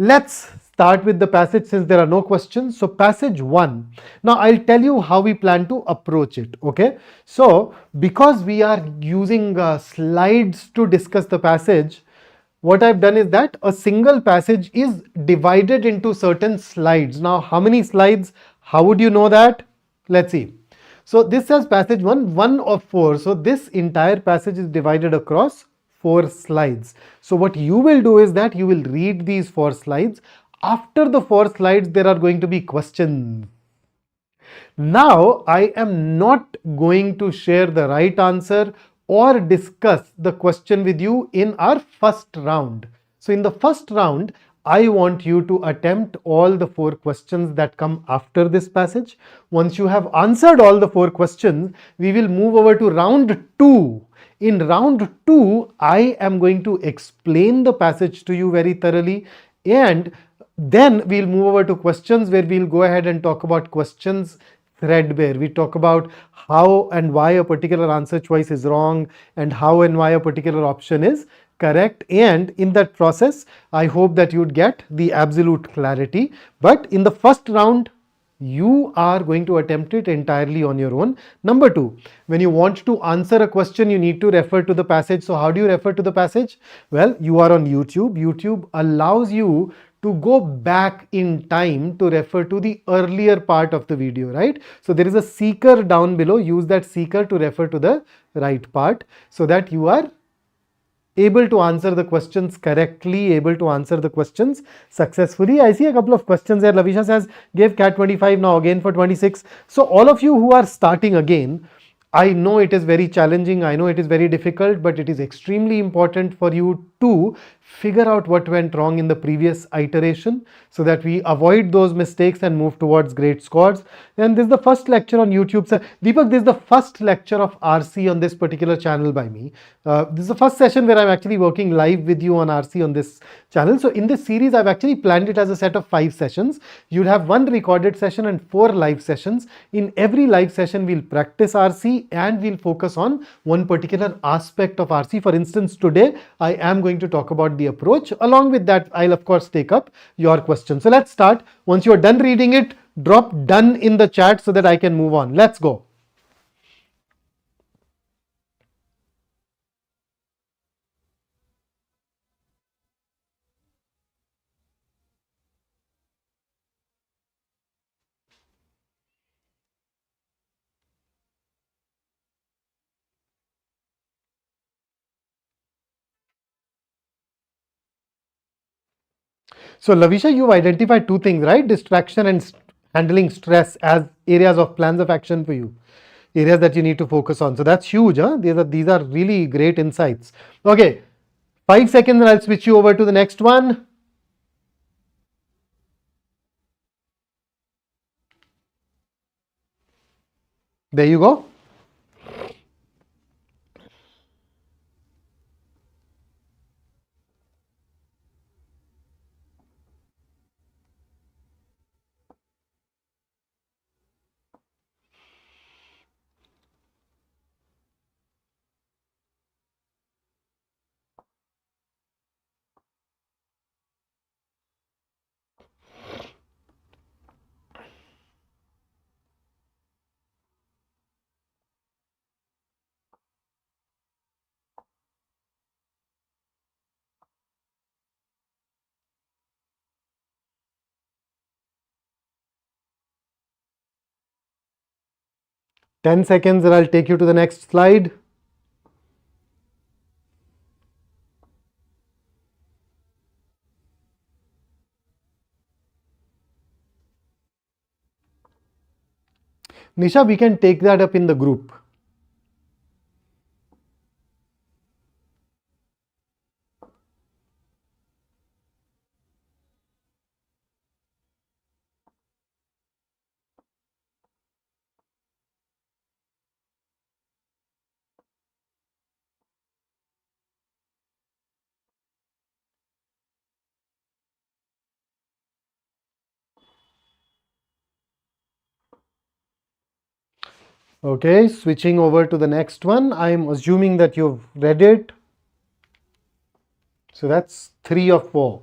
Let's start with the passage since there are no questions. So passage 1. Now I'll tell you how we plan to approach it. Okay. So because we are using slides to discuss the passage, what I've done is that a single passage is divided into certain slides. Now how many slides? How would you know that? Let's see. So this says passage 1, 1 of 4. So this entire passage is divided across 4 slides. So what you will do is that you will read these 4 slides. After the 4 slides, there are going to be questions. Now, I am not going to share the right answer or discuss the question with you in our first round. So in the first round, I want you to attempt all the 4 questions that come after this passage. Once you have answered all the 4 questions, we will move over to round 2. In round 2, I am going to explain the passage to you very thoroughly, and then we'll move over to questions where we'll go ahead and talk about questions threadbare. We talk about how and why a particular answer choice is wrong and how and why a particular option is correct, and in that process I hope that you'd get the absolute clarity. But in the first round, you are going to attempt it entirely on your own. Number 2, when you want to answer a question, you need to refer to the passage. So how do you refer to the passage? Well, you are on YouTube. YouTube allows you to go back in time to refer to the earlier part of the video, right? So there is a seeker down below. Use that seeker to refer to the right part so that you are able to answer the questions correctly, able to answer the questions successfully. I see a couple of questions here. Lavisha says, gave CAT 25, now again for 26. So all of you who are starting again, I know it is very challenging, I know it is very difficult, but it is extremely important for you to figure out what went wrong in the previous iteration so that we avoid those mistakes and move towards great scores. And this is the first lecture on YouTube. So, Deepak, this is the first lecture of RC on this particular channel by me. This is the first session where I'm actually working live with you on RC on this channel. So in this series, I've actually planned it as a set of 5 sessions. You'll have 1 recorded session and 4 live sessions. In every live session, we'll practice RC and we'll focus on one particular aspect of RC. For instance, today, I am going to talk about the approach. Along with that, I'll of course take up your questions. So let's start. Once you're done reading it, drop done in the chat so that I can move on. Let's go. So Lavisha, you've identified 2 things, right? Distraction and handling stress as areas of plans of action for you. Areas that you need to focus on. So that's huge. Huh? These are really great insights. Okay, 5 seconds and I'll switch you over to the next one. There you go. Ten seconds and I'll take you to the next slide. Nisha, we can take that up in the group. Okay, switching over to the next one. I'm assuming that you've read it. So that's 3 of 4.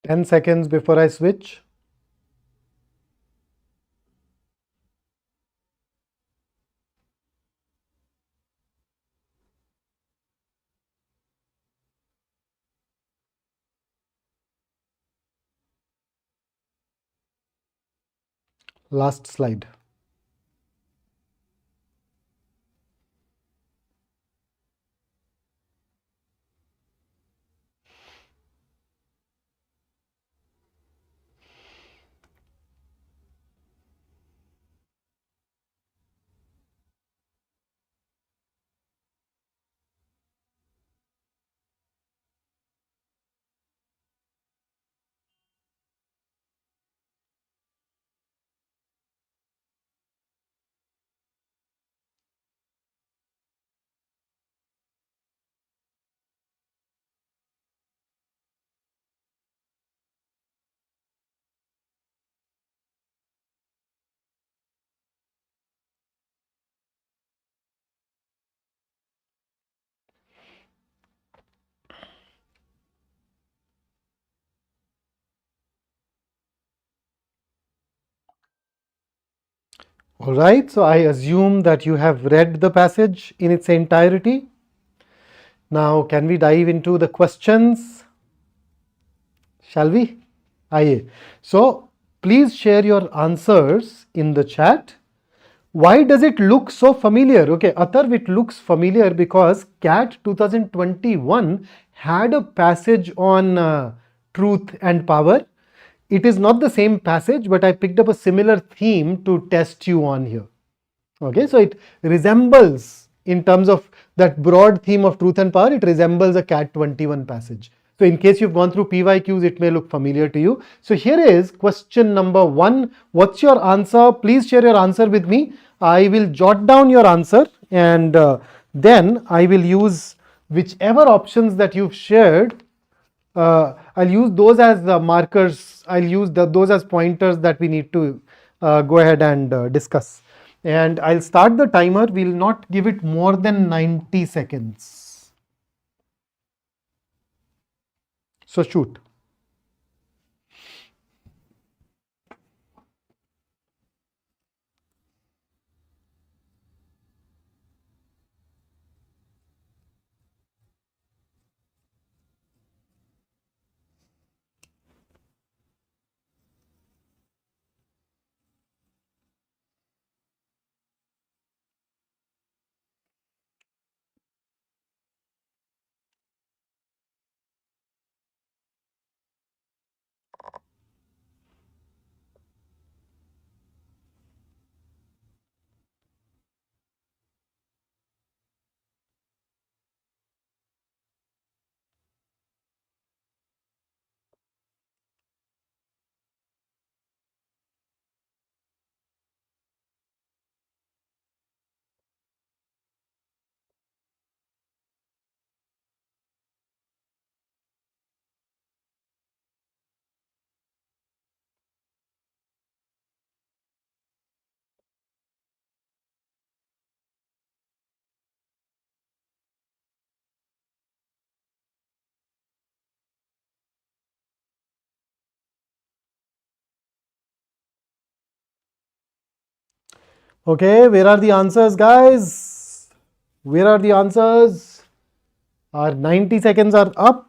10 seconds before I switch. Last slide. All right, so I assume that you have read the passage in its entirety. Now, can we dive into the questions? Shall we? Aye. So, please share your answers in the chat. Why does it look so familiar? Okay, Atarv, it looks familiar because CAT 2021 had a passage on truth and power. It is not the same passage, but I picked up a similar theme to test you on here. Okay, so it resembles, in terms of that broad theme of truth and power, it resembles a CAT 21 passage. So in case you've gone through PYQs, it may look familiar to you. So here is question number 1. What's your answer? Please share your answer with me. I will jot down your answer, and then I will use whichever options that you've shared. I'll use those as markers. I'll use those as pointers that we need to go ahead and discuss. And I'll start the timer. We'll not give it more than 90 seconds. So shoot. Okay, where are the answers, guys? Where are the answers? Our 90 seconds are up.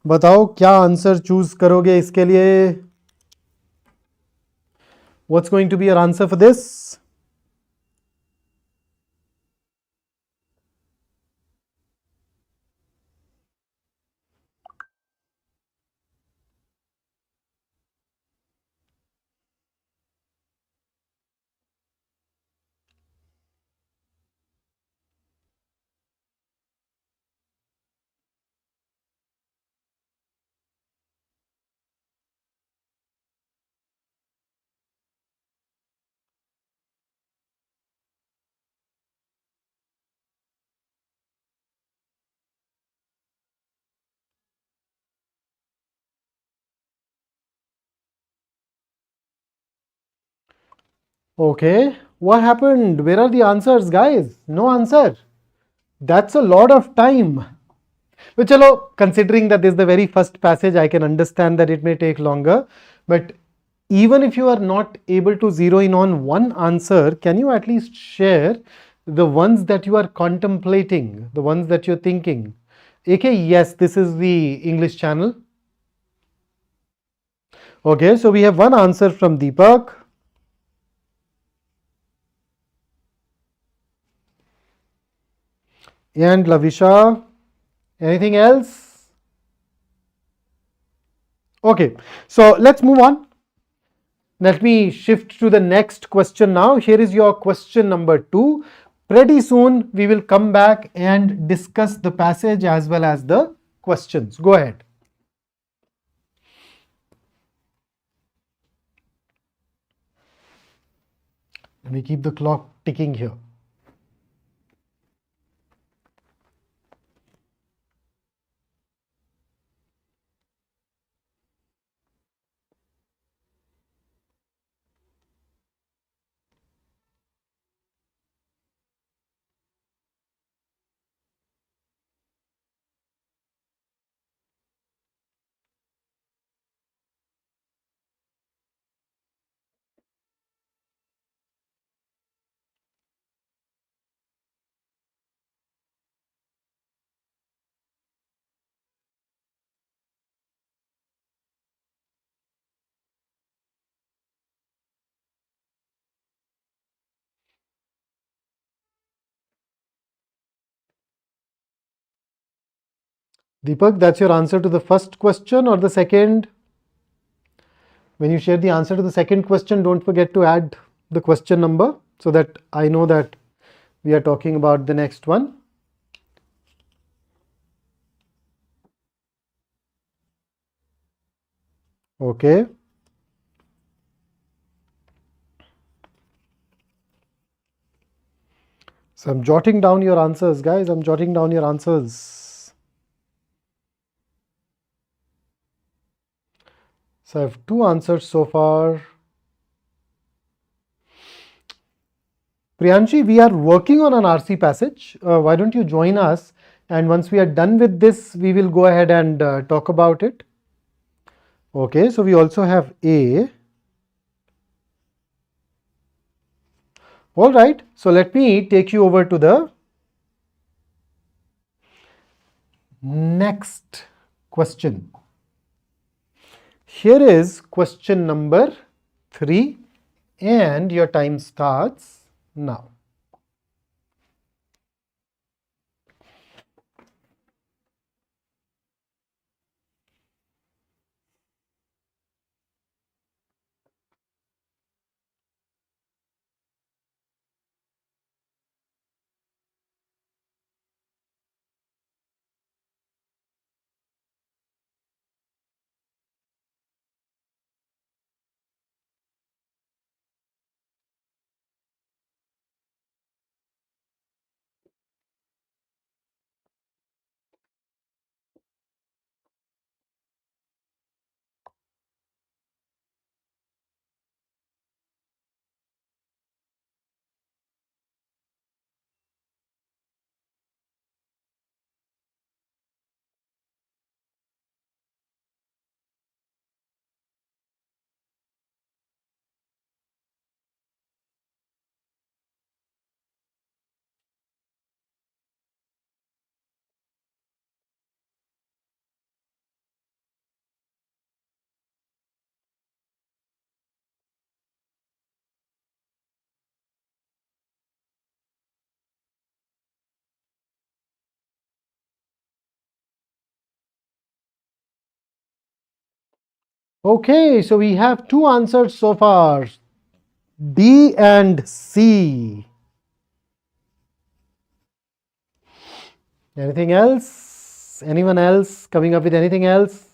बताओ क्या answer choose करोगे इसके लिए? What's going to be your answer for this? Okay, what happened? Where are the answers, guys? No answer. That's a lot of time. But chalo, considering that this is the very first passage, I can understand that it may take longer. But even if you are not able to zero in on one answer, can you at least share the ones that you are contemplating, the ones that you're thinking? AK, yes, this is the English channel. Okay, so we have one answer from Deepak. And Lavisha. Anything else? Okay, so let's move on. Let me shift to the next question now. Here is your question number 2. Pretty soon we will come back and discuss the passage as well as the questions. Go ahead. Let me keep the clock ticking here. Deepak, that's your answer to the first question or the second? When you share the answer to the second question, don't forget to add the question number so that I know that we are talking about the next one. Okay. So I'm jotting down your answers, guys. I'm jotting down your answers. So I have 2 answers so far. Priyanshi, we are working on an RC passage. Why don't you join us? And once we are done with this, we will go ahead and talk about it. Okay, so we also have A. All right, so let me take you over to the next question. Here is question number 3 and your time starts now. Okay, so we have 2 answers so far, D and C. Anything else? Anyone else coming up with anything else?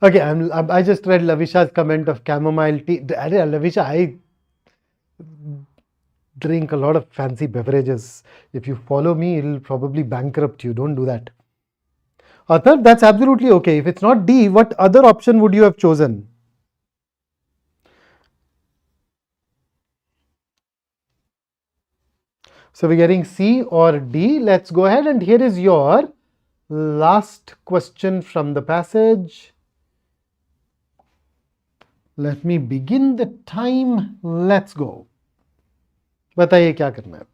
Okay, I just read Lavisha's comment of chamomile tea. Lavisha, I drink a lot of fancy beverages. If you follow me, it'll probably bankrupt you. Don't do that. Athar, that's absolutely okay. If it's not D, what other option would you have chosen? So we're getting C or D. Let's go ahead, and here is your last question from the passage. Let me begin the time. Let's go. बताइए क्या करना है?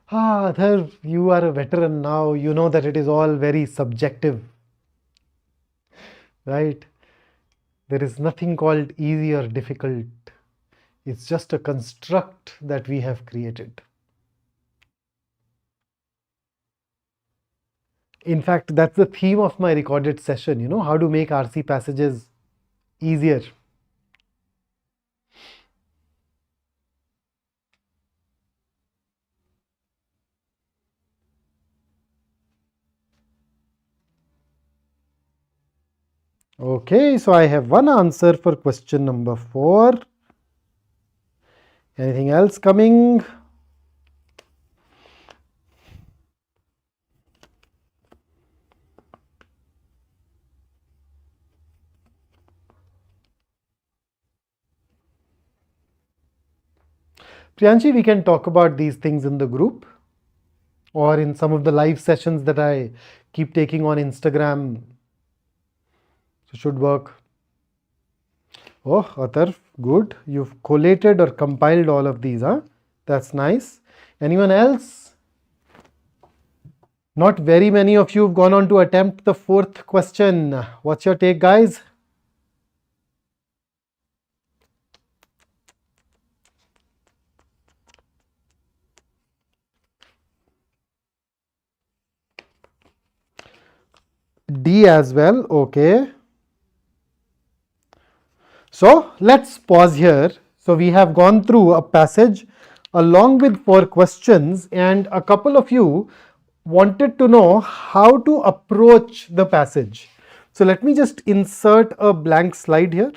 Adhar, you are a veteran now. You know that it is all very subjective, right? There is nothing called easy or difficult. It's just a construct that we have created. In fact, that's the theme of my recorded session, you know, how to make RC passages easier. Okay, so I have one answer for question number 4. Anything else coming? Priyanshi, we can talk about these things in the group or in some of the live sessions that I keep taking on Instagram. So should work. Oh, Atar, good. You've collated or compiled all of these, huh? That's nice. Anyone else? Not very many of you have gone on to attempt the 4th question. What's your take, guys? D as well. Okay. So let's pause here. So we have gone through a passage along with 4 questions, and a couple of you wanted to know how to approach the passage. So let me just insert a blank slide here.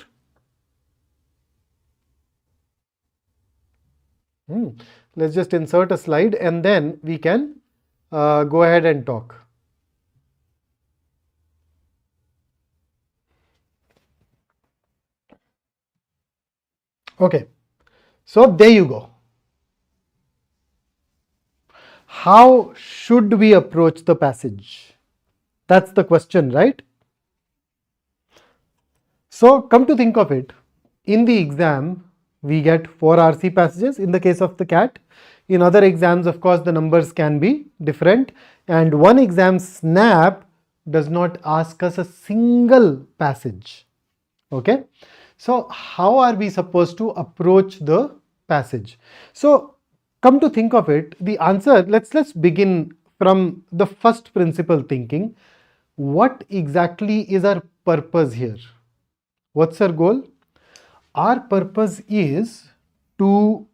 Let's just insert a slide and then we can go ahead and talk. Okay, so there you go. How should we approach the passage? That's the question, right? So come to think of it, in the exam, we get 4 RC passages in the case of the CAT. In other exams, of course, the numbers can be different, and one exam snap does not ask us a single passage. Okay, so how are we supposed to approach the passage? So come to think of it, the answer, let's begin from the first principle thinking. What exactly is our purpose here? What's our goal? Our purpose is to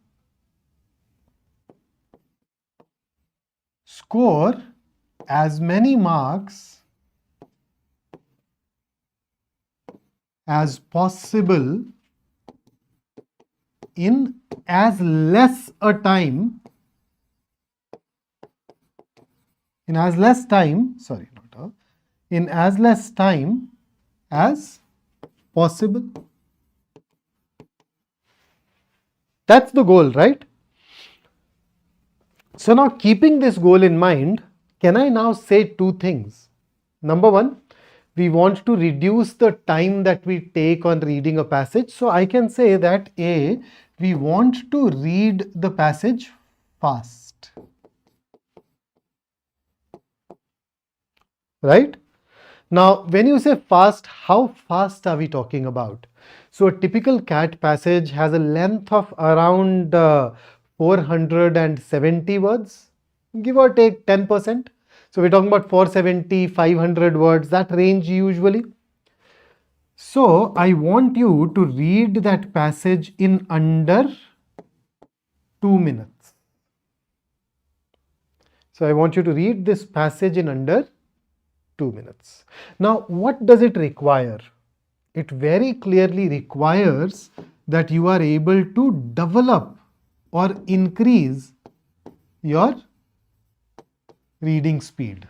score as many marks as possible in as less a time, in as less time as possible. That's the goal, right? So now, keeping this goal in mind, can I now say 2 things? Number 1, we want to reduce the time that we take on reading a passage. So I can say that A, we want to read the passage fast. Right? Now, when you say fast, how fast are we talking about? So a typical CAT passage has a length of around 470 words, give or take 10%. So we're talking about 470, 500 words, that range usually. So I want you to read that passage in under 2 minutes. So I want you to read this passage in under 2 minutes. Now, what does it require? It very clearly requires that you are able to develop or increase your reading speed.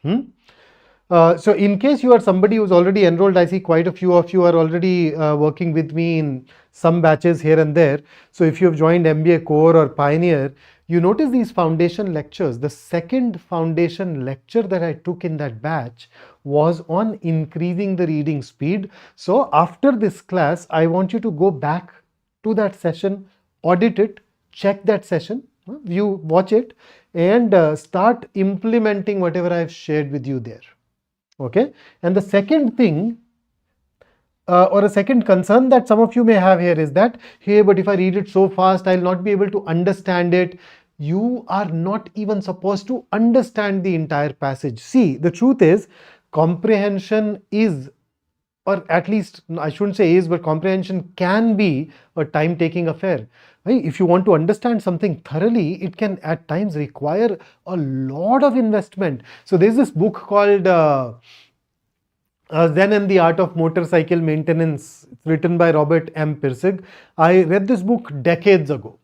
So in case you are somebody who's already enrolled, I see quite a few of you are already working with me in some batches here and there. So if you have joined MBA Core or Pioneer, you notice these foundation lectures. The second foundation lecture that I took in that batch was on increasing the reading speed. So after this class, I want you to go back to that session, audit it, check that session, you watch it, and start implementing whatever I've shared with you there. Okay. And the second thing or a second concern that some of you may have here is that, hey, but if I read it so fast, I'll not be able to understand it. You are not even supposed to understand the entire passage. See, the truth is, comprehension is, or at least I shouldn't say is, but comprehension can be a time-taking affair. Right? If you want to understand something thoroughly, it can at times require a lot of investment. So there's this book called Zen and the Art of Motorcycle Maintenance. It's written by Robert M. Pirsig. I read this book decades ago,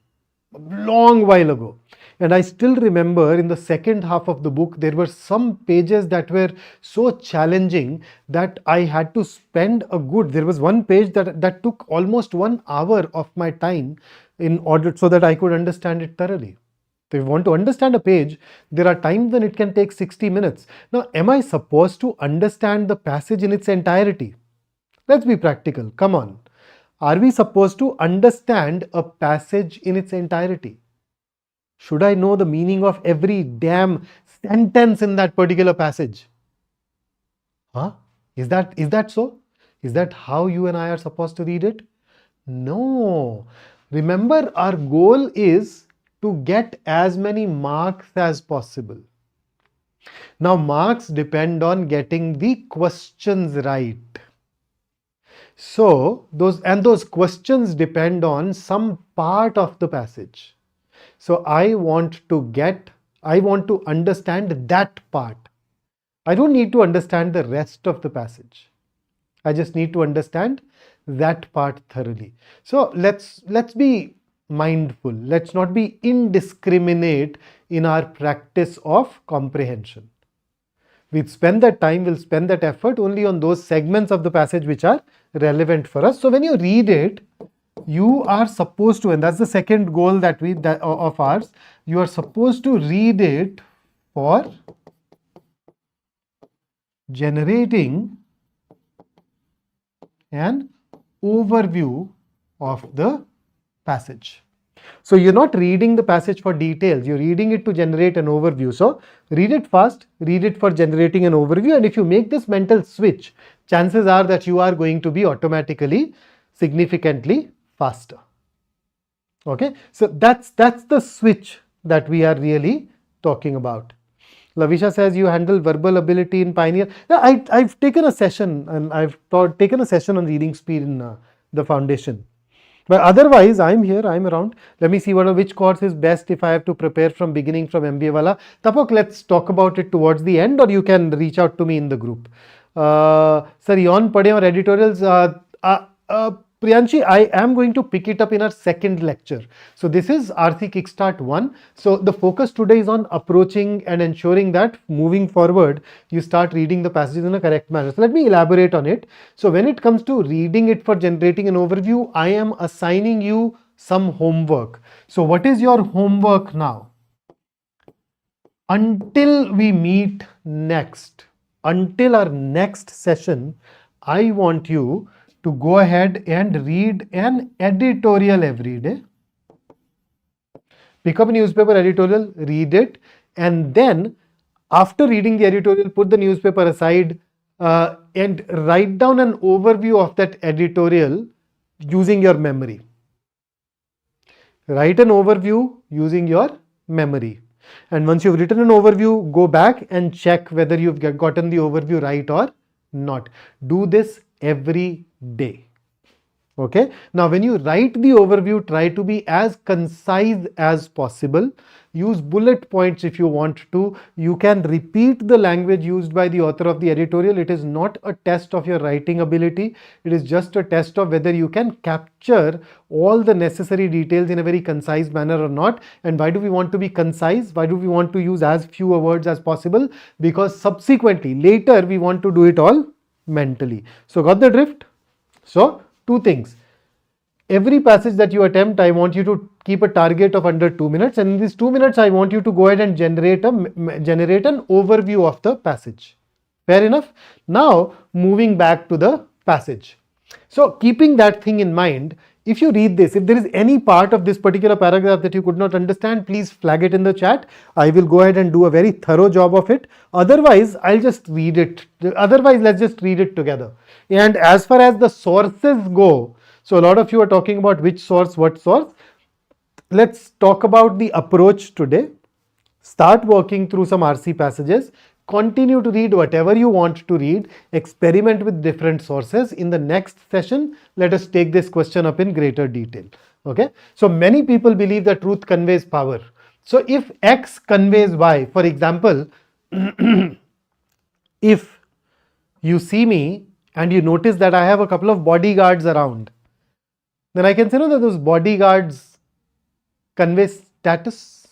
a long while ago. And I still remember in the second half of the book, there were some pages that were so challenging that I had to spend there was one page that took almost 1 hour of my time in order so that I could understand it thoroughly. So if you want to understand a page, there are times when it can take 60 minutes. Now, am I supposed to understand the passage in its entirety? Let's be practical. Come on. Are we supposed to understand a passage in its entirety? Should I know the meaning of every damn sentence in that particular passage? Huh? Is that so? Is that how you and I are supposed to read it? No. Remember, our goal is to get as many marks as possible. Now, marks depend on getting the questions right. So, those questions depend on some part of the passage. So, I want to understand that part. I don't need to understand the rest of the passage. I just need to understand that part thoroughly. So, let's be mindful. Let's not be indiscriminate in our practice of comprehension. We'll spend that time, we'll spend that effort only on those segments of the passage which are relevant for us. So when you read it, you are supposed to, and that's the second goal of ours, you are supposed to read it for generating an overview of the passage. So you're not reading the passage for details, you're reading it to generate an overview. So read it fast, read it for generating an overview, and if you make this mental switch, chances are that you are going to be automatically significantly faster. Okay, so that's the switch that we are really talking about. Lavisha says you handle verbal ability in Pioneer. Now, I've taken a session and I've taken a session on reading speed in the foundation. But otherwise, I'm here, I'm around. Let me see which course is best if I have to prepare from beginning from MBA Wallah. Tapok, let's talk about it towards the end, or you can reach out to me in the group. Sir, yawn padhe or editorials. Priyanshi, I am going to pick it up in our second lecture. So this is RC Kickstart 1. So the focus today is on approaching and ensuring that moving forward, you start reading the passages in a correct manner. So let me elaborate on it. So when it comes to reading it for generating an overview, I am assigning you some homework. So what is your homework now? Until we meet next, until our next session, I want you to go ahead and read an editorial every day. Pick up a newspaper editorial, read it, and then after reading the editorial, put the newspaper aside and write down an overview of that editorial using your memory. Write an overview using your memory. And once you've written an overview, go back and check whether you've gotten the overview right or not. Do this every day. Okay. Now, when you write the overview, try to be as concise as possible. Use bullet points if you want to. You can repeat the language used by the author of the editorial. It is not a test of your writing ability. It is just a test of whether you can capture all the necessary details in a very concise manner or not. And why do we want to be concise? Why do we want to use as few words as possible? Because subsequently, later, we want to do it all mentally. So, got the drift? So, two things. Every passage that you attempt, I want you to keep a target of under 2 minutes, and in these 2 minutes, I want you to go ahead and generate an overview of the passage. Fair enough? Now, moving back to the passage. So, keeping that thing in mind, if you read this, if there is any part of this particular paragraph that you could not understand, please flag it in the chat. I will go ahead and do a very thorough job of it. Otherwise, I'll just read it. Otherwise, let's just read it together. And as far as the sources go, so a lot of you are talking about which source, what source. Let's talk about the approach today. Start working through some RC passages. Continue to read whatever you want to read. Experiment with different sources. In the next session, let us take this question up in greater detail. Okay. So many people believe that truth conveys power. So if X conveys Y, for example, if you see me and you notice that I have a couple of bodyguards around, then I can say that those bodyguards convey status.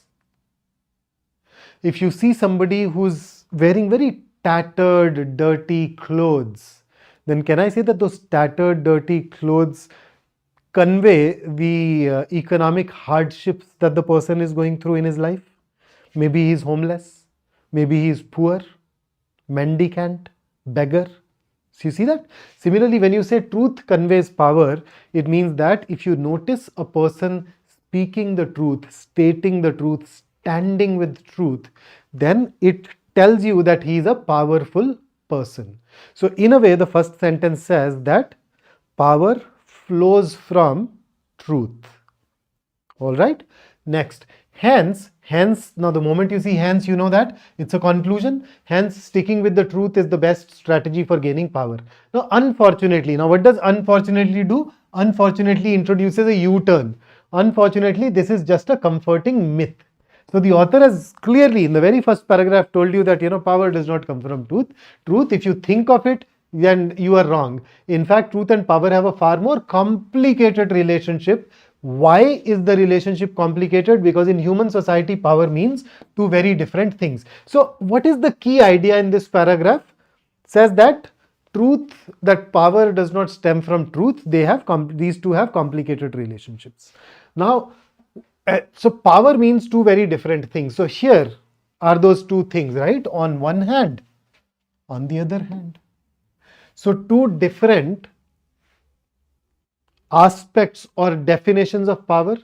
If you see somebody who's wearing very tattered, dirty clothes, then can I say that those tattered, dirty clothes convey the economic hardships that the person is going through in his life? Maybe he's homeless, maybe he's poor, mendicant, beggar. So you see that? Similarly, when you say truth conveys power, it means that if you notice a person speaking the truth, stating the truth, standing with truth, then it tells you that he is a powerful person. So in a way, the first sentence says that power flows from truth. All right. Next, hence, now the moment you see hence, you know that it's a conclusion. Hence, sticking with the truth is the best strategy for gaining power. Now, unfortunately, what does unfortunately do? Unfortunately introduces a U-turn. Unfortunately, this is just a comforting myth. So the author has clearly in the very first paragraph told you that, power does not come from truth. Truth, if you think of it, then you are wrong. In fact, truth and power have a far more complicated relationship. Why is the relationship complicated? Because in human society, power means two very different things. So what is the key idea in this paragraph? It says that that power does not stem from truth. These two have complicated relationships. Now, so power means two very different things. So here are those two things, right? On one hand, on the other hand. So two different aspects or definitions of power.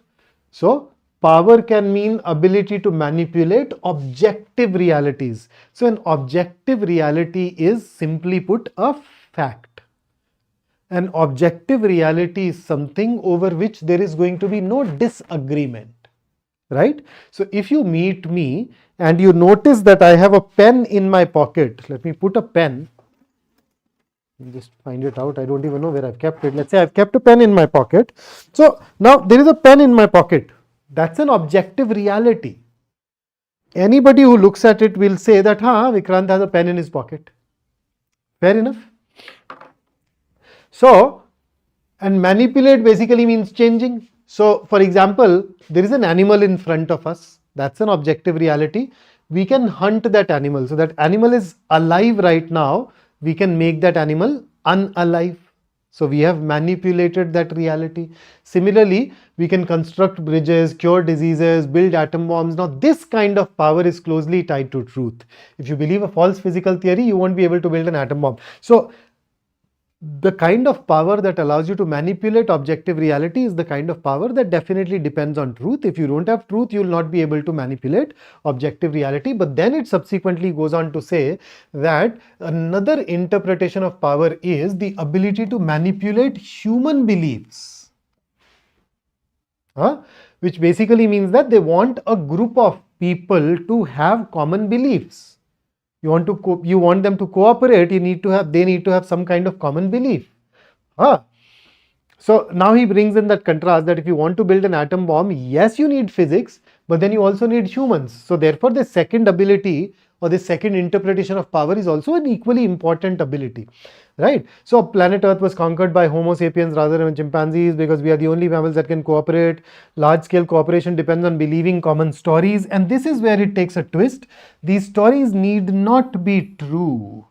So power can mean ability to manipulate objective realities. So an objective reality is, simply put, a fact. An objective reality is something over which there is going to be no disagreement, right? So if you meet me and you notice that I have a pen in my pocket, let me put a pen. Just find it out. I don't even know where I've kept it. Let's say I've kept a pen in my pocket. So now there is a pen in my pocket. That's an objective reality. Anybody who looks at it will say that, Vikrant has a pen in his pocket. Fair enough. So, and manipulate basically means changing. So, for example, there is an animal in front of us. That's an objective reality. We can hunt that animal. So, that animal is alive right now. We can make that animal unalive. So we have manipulated that reality. Similarly, we can construct bridges, cure diseases, build atom bombs. Now this kind of power is closely tied to truth. If you believe a false physical theory, you won't be able to build an atom bomb. So the kind of power that allows you to manipulate objective reality is the kind of power that definitely depends on truth. If you don't have truth, you will not be able to manipulate objective reality. But then it subsequently goes on to say that another interpretation of power is the ability to manipulate human beliefs. which basically means that they want a group of people to have common beliefs. You want them to cooperate. They need to have some kind of common belief. So now he brings in that contrast that if you want to build an atom bomb, yes, you need physics, but then you also need humans. So therefore, the second ability or the second interpretation of power is also an equally important ability, right? So planet Earth was conquered by Homo sapiens rather than chimpanzees because we are the only mammals that can cooperate. Large scale cooperation depends on believing common stories, and this is where it takes a twist. These stories need not be true.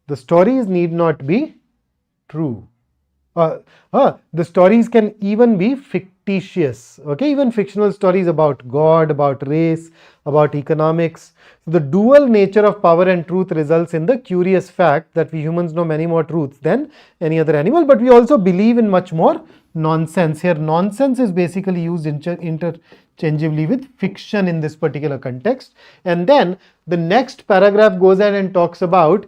The stories need not be true. The stories can even be fictitious. Okay, even fictional stories about God, about race, about economics. The dual nature of power and truth results in the curious fact that we humans know many more truths than any other animal, but we also believe in much more nonsense. Here, nonsense is basically used interchangeably with fiction in this particular context. And then the next paragraph goes ahead and talks about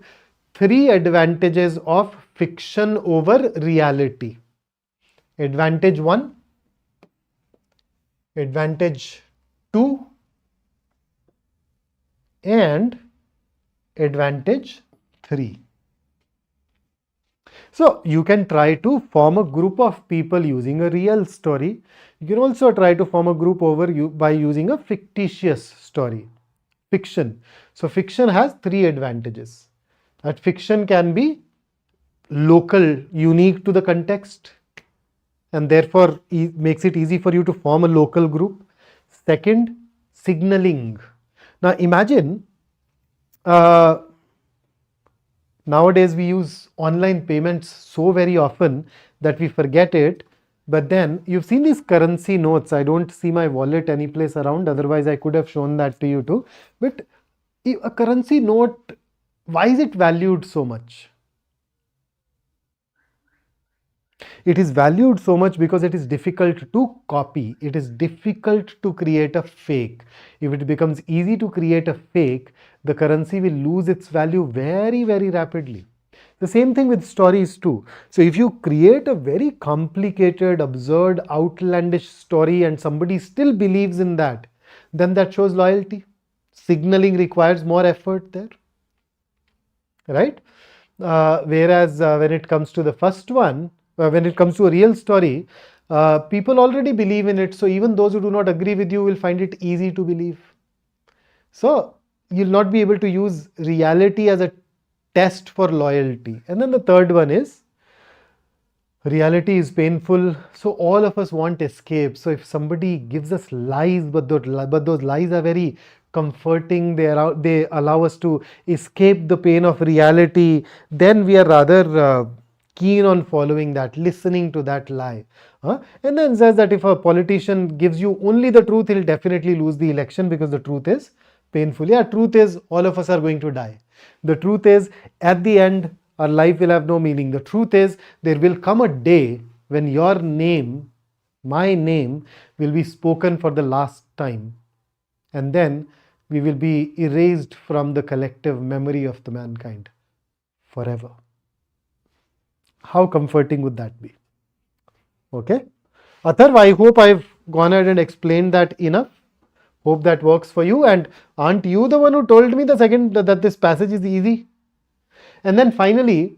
3 advantages of fiction over reality. Advantage 1, advantage 2, and advantage 3. So you can try to form a group of people using a real story. You can also try to form a group by using a fictitious story, fiction. So fiction has 3 advantages. That fiction can be local, unique to the context, and therefore makes it easy for you to form a local group. Second, signaling. Now imagine nowadays we use online payments so very often that we forget it. But then you've seen these currency notes. I don't see my wallet any place around, otherwise I could have shown that to you too. But a currency note, why is it valued so much? It is valued so much because it is difficult to copy. It is difficult to create a fake. If it becomes easy to create a fake, the currency will lose its value very, very rapidly. The same thing with stories too. So if you create a very complicated, absurd, outlandish story and somebody still believes in that, then that shows loyalty. Signaling requires more effort there, right? Whereas when it comes to the first one, when it comes to a real story, people already believe in it. So even those who do not agree with you will find it easy to believe. So you'll not be able to use reality as a test for loyalty. And then the third one is reality is painful. So all of us want escape. So if somebody gives us lies, but those lies are very comforting, they allow us to escape the pain of reality, then we are rather keen on following that, listening to that lie. And then says that if a politician gives you only the truth, he'll definitely lose the election because the truth is painful. Yeah, truth is all of us are going to die. The truth is at the end our life will have no meaning. The truth is there will come a day when your name, my name, will be spoken for the last time, and then we will be erased from the collective memory of the mankind forever. How comforting would that be? Okay. Atharv, I hope I've gone ahead and explained that enough. Hope that works for you. And aren't you the one who told me that this passage is easy? And then finally,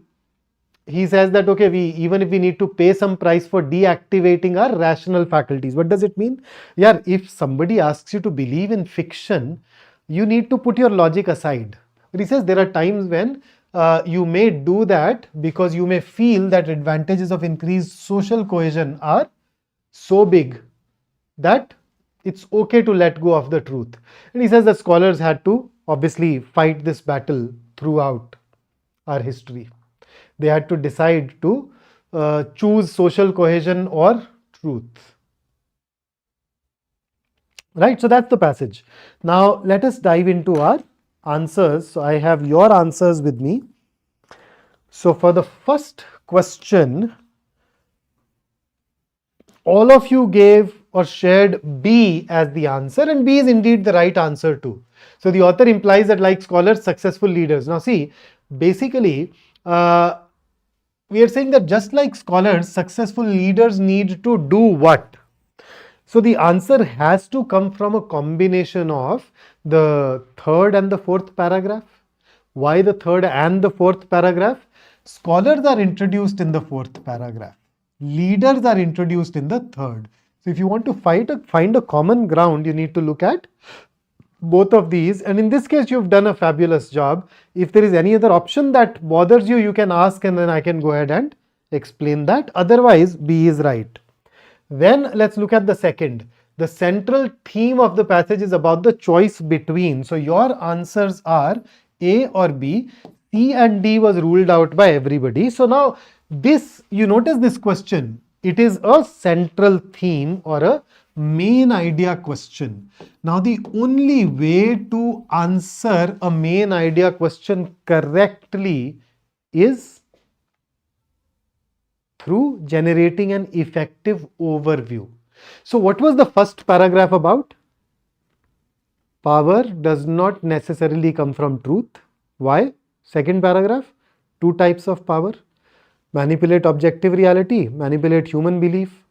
he says that, okay, even if we need to pay some price for deactivating our rational faculties. What does it mean? Yeah, if somebody asks you to believe in fiction, you need to put your logic aside. But he says there are times when you may do that because you may feel that advantages of increased social cohesion are so big that it's okay to let go of the truth. And he says that scholars had to obviously fight this battle throughout our history. They had to decide to choose social cohesion or truth. Right, so that's the passage. Now let us dive into our answers. So I have your answers with me. So for the first question, all of you gave or shared B as the answer, and B is indeed the right answer too. So the author implies that like scholars, successful leaders. Now see, basically we are saying that just like scholars, successful leaders need to do what? So the answer has to come from a combination of the third and the fourth paragraph. Why the third and the fourth paragraph? Scholars are introduced in the fourth paragraph. Leaders are introduced in the third. So if you want to find a common ground, you need to look at both of these, and in this case you've done a fabulous job. If there is any other option that bothers you, you can ask and then I can go ahead and explain that. Otherwise, B is right. Then let's look at the second. The central theme of the passage is about the choice between. So your answers are A or B. C and D was ruled out by everybody. So now this, you notice this question, it is a central theme or a main idea question. Now the only way to answer a main idea question correctly is through generating an effective overview. So what was the first paragraph about? Power does not necessarily come from truth. Why? Second paragraph, two types of power. Manipulate objective reality, manipulate human belief.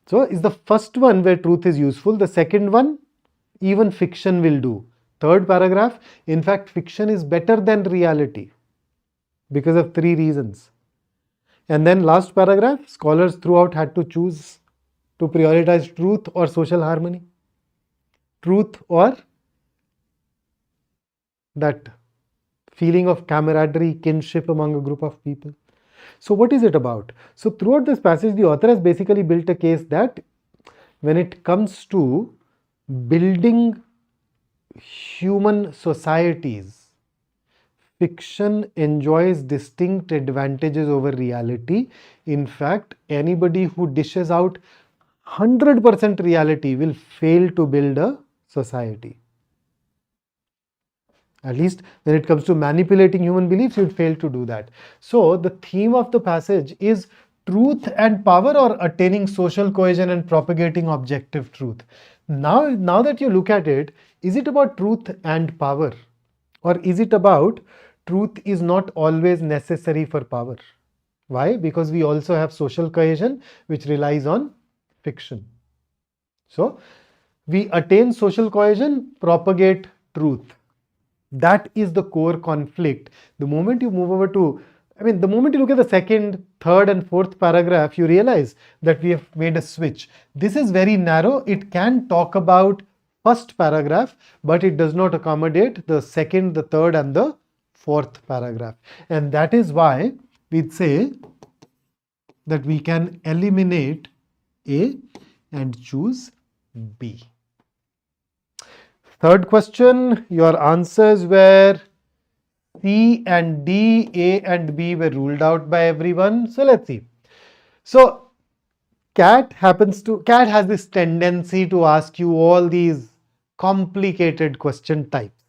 So is the first one where truth is useful. The second one, even fiction will do. Third paragraph, in fact, fiction is better than reality because of three reasons. And then last paragraph, scholars throughout had to choose to prioritize truth or social harmony. Truth or that feeling of camaraderie, kinship among a group of people. So what is it about? So throughout this passage, the author has basically built a case that when it comes to building human societies, fiction enjoys distinct advantages over reality. In fact, anybody who dishes out 100% reality will fail to build a society. At least when it comes to manipulating human beliefs, you'd fail to do that. So the theme of the passage is truth and power, or attaining social cohesion and propagating objective truth. Now that you look at it, is it about truth and power? Or is it about truth is not always necessary for power? Why? Because we also have social cohesion, which relies on fiction. So we attain social cohesion, propagate truth. That is the core conflict. The moment you move over to, the moment you look at the second, third and fourth paragraph, you realize that we have made a switch. This is very narrow. It can talk about first paragraph, but it does not accommodate the second, the third and the fourth paragraph. And that is why we'd say that we can eliminate A and choose B. Third question, your answers were C and D, A and B were ruled out by everyone. So let's see. So CAT has this tendency to ask you all these complicated question types.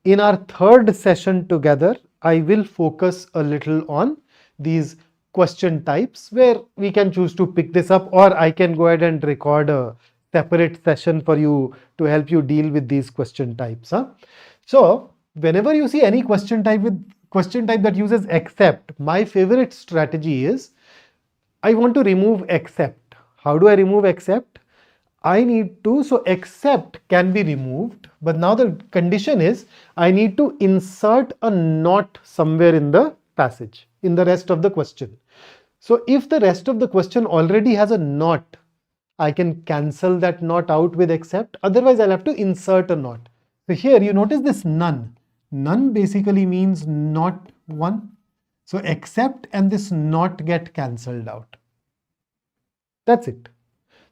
In our third session together, I will focus a little on these question types where we can choose to pick this up, or I can go ahead and record a separate session for you to help you deal with these question types. So whenever you see any question type that uses except, my favorite strategy is I want to remove except. How do I remove except? So except can be removed, but now the condition is I need to insert a not somewhere in the passage, in the rest of the question. So if the rest of the question already has a not, I can cancel that not out with except. Otherwise, I'll have to insert a not. So here you notice this none. None basically means not one. So except and this not get cancelled out. That's it.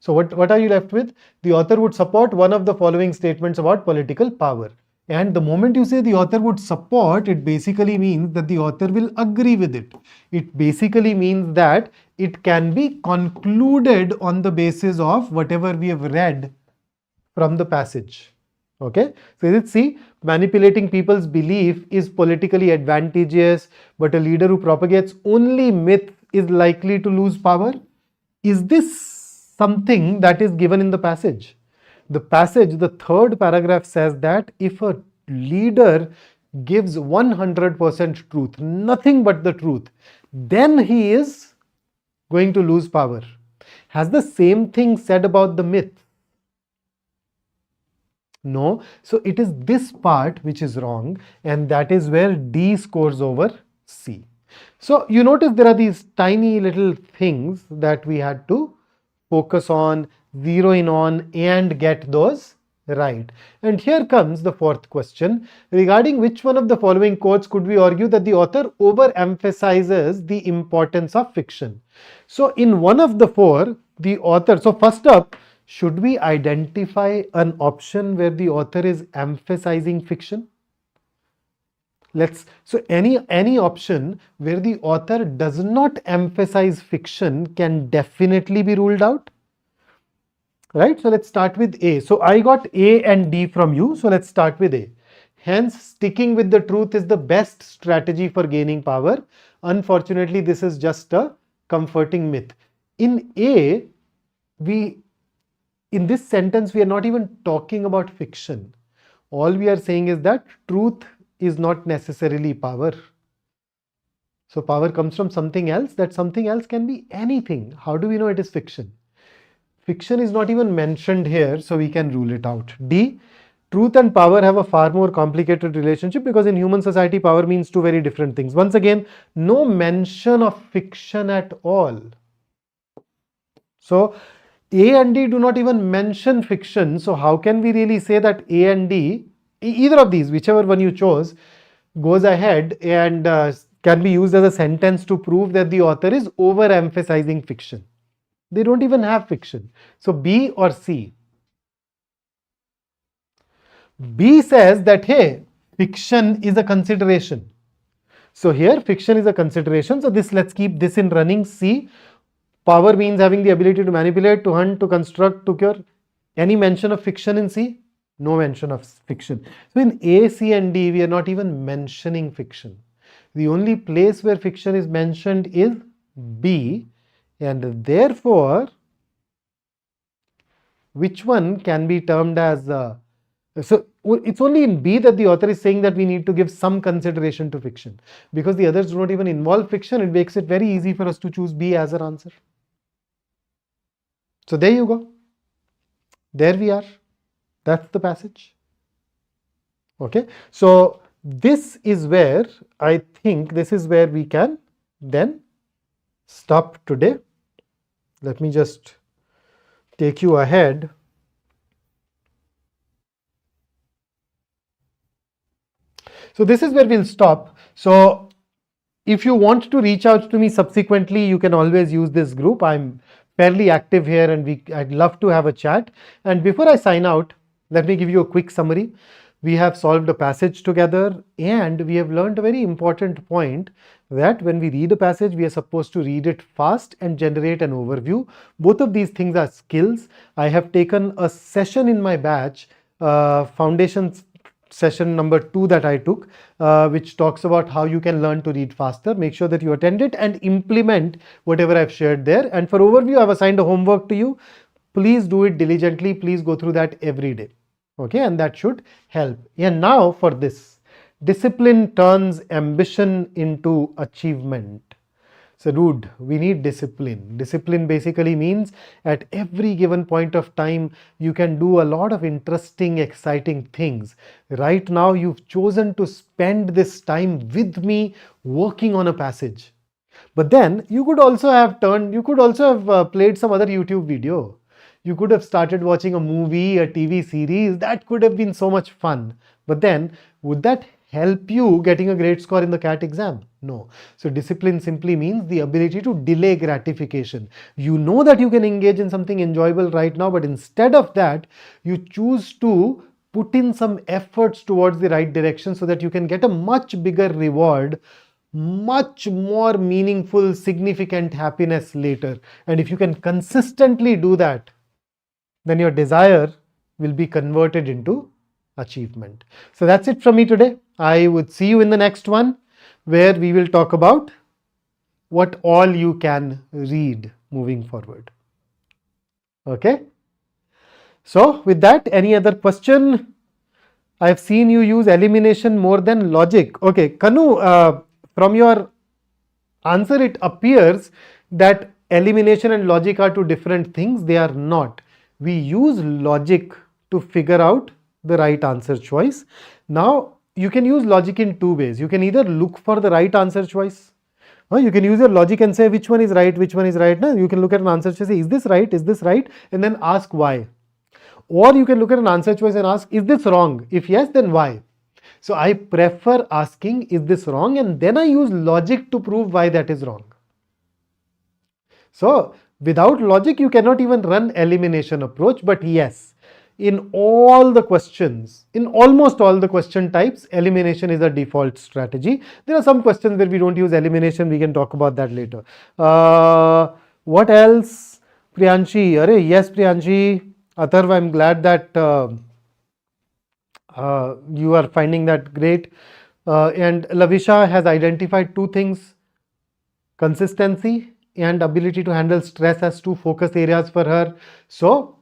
So what are you left with? The author would support one of the following statements about political power. And the moment you say the author would support, it basically means that the author will agree with it. It basically means that it can be concluded on the basis of whatever we have read from the passage. Okay, so let's see, manipulating people's belief is politically advantageous, but a leader who propagates only myth is likely to lose power. Is this something that is given in the passage? The passage, the third paragraph says that if a leader gives 100% truth, nothing but the truth, then he is going to lose power. Has the same thing said about the myth? No. So it is this part which is wrong, and that is where D scores over C. So you notice there are these tiny little things that we had to focus on, zero in on, and get those right. And here comes the fourth question. Regarding which one of the following quotes could we argue that the author overemphasizes the importance of fiction? So in one of the four, the author, so first up, should we identify an option where the author is emphasizing fiction? So any option where the author does not emphasize fiction can definitely be ruled out. Right? So let's start with A. So I got A and D from you. So let's start with A. Hence, sticking with the truth is the best strategy for gaining power. Unfortunately, this is just a comforting myth. In A, in this sentence, we are not even talking about fiction. All we are saying is that truth is not necessarily power. So power comes from something else. That something else can be anything. How do we know it is fiction? Fiction is not even mentioned here, so we can rule it out. D, truth and power have a far more complicated relationship because in human society, power means two very different things. Once again, no mention of fiction at all. So A and D do not even mention fiction. So how can we really say that A and D, either of these, whichever one you chose, goes ahead and can be used as a sentence to prove that the author is overemphasizing fiction? They don't even have fiction. So B or C? B says that, hey, fiction is a consideration. So here fiction is a consideration. So let's keep this in running. C, power means having the ability to manipulate, to hunt, to construct, to cure. Any mention of fiction in C? No mention of fiction. So in A, C and D, we are not even mentioning fiction. The only place where fiction is mentioned is B. And therefore, which one can be termed as so it's only in B that the author is saying that we need to give some consideration to fiction, because the others do not even involve fiction. It makes it very easy for us to choose B as our answer. So there you go. There we are. That's the passage. Okay. So this is where I think this is where we can then stop today. Let me just take you ahead. So this is where we'll stop. So if you want to reach out to me subsequently, you can always use this group. I'm fairly active here and I'd love to have a chat. And before I sign out, let me give you a quick summary. We have solved a passage together and we have learned a very important point, that when we read a passage, we are supposed to read it fast and generate an overview. Both of these things are skills. I have taken a session in my batch, foundation session number 2 that I took, which talks about how you can learn to read faster. Make sure that you attend it and implement whatever I've shared there. And for overview, I've assigned a homework to you. Please do it diligently. Please go through that every day. Okay, and that should help. And now for this, discipline turns ambition into achievement. So dude, we need discipline. Discipline basically means at every given point of time, you can do a lot of interesting, exciting things. Right now, you've chosen to spend this time with me working on a passage. But then you could also have played some other YouTube video. You could have started watching a movie, a TV series. That could have been so much fun. But then, would that help you getting a great score in the CAT exam? No. So discipline simply means the ability to delay gratification. You know that you can engage in something enjoyable right now, but instead of that, you choose to put in some efforts towards the right direction so that you can get a much bigger reward, much more meaningful, significant happiness later. And if you can consistently do that, then your desire will be converted into achievement. So that's it from me today. I would see you in the next one, where we will talk about what all you can read moving forward. Okay. So with that, any other question? I've seen you use elimination more than logic. Okay, Kanu, from your answer, it appears that elimination and logic are two different things. They are not. We use logic to figure out the right answer choice. Now, you can use logic in two ways. You can either look for the right answer choice. You can use your logic and say which one is right, which one is right. Now, you can look at an answer choice, say, is this right, is this right? And then ask why. Or you can look at an answer choice and ask, is this wrong? If yes, then why? So I prefer asking, is this wrong? And then I use logic to prove why that is wrong. So without logic, you cannot even run elimination approach. But yes, in all the questions, in almost all the question types, elimination is a default strategy. There are some questions where we don't use elimination. We can talk about that later. What else? Priyanshi. Arey, yes, Priyanshi. Atharv, I'm glad that you are finding that great. And Lavisha has identified two things: consistency and ability to handle stress as two focus areas for her. So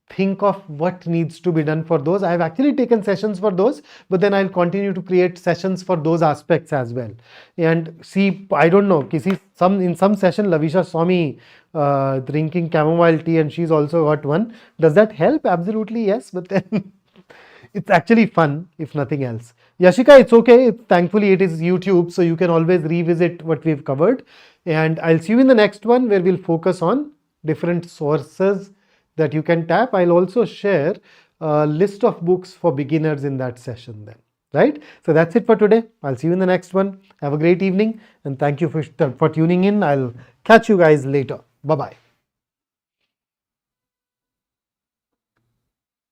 think of what needs to be done for those. I have actually taken sessions for those, but then I'll continue to create sessions for those aspects as well. And see, I don't know, in some session, Lavisha saw me drinking chamomile tea and she's also got one. Does that help? Absolutely yes, but then it's actually fun, if nothing else. Yashika, it's okay. Thankfully, it is YouTube, so you can always revisit what we've covered. And I'll see you in the next one where we'll focus on different sources that you can tap. I'll also share a list of books for beginners in that session then, right? So that's it for today. I'll see you in the next one. Have a great evening and thank you for tuning in. I'll catch you guys later. Bye-bye.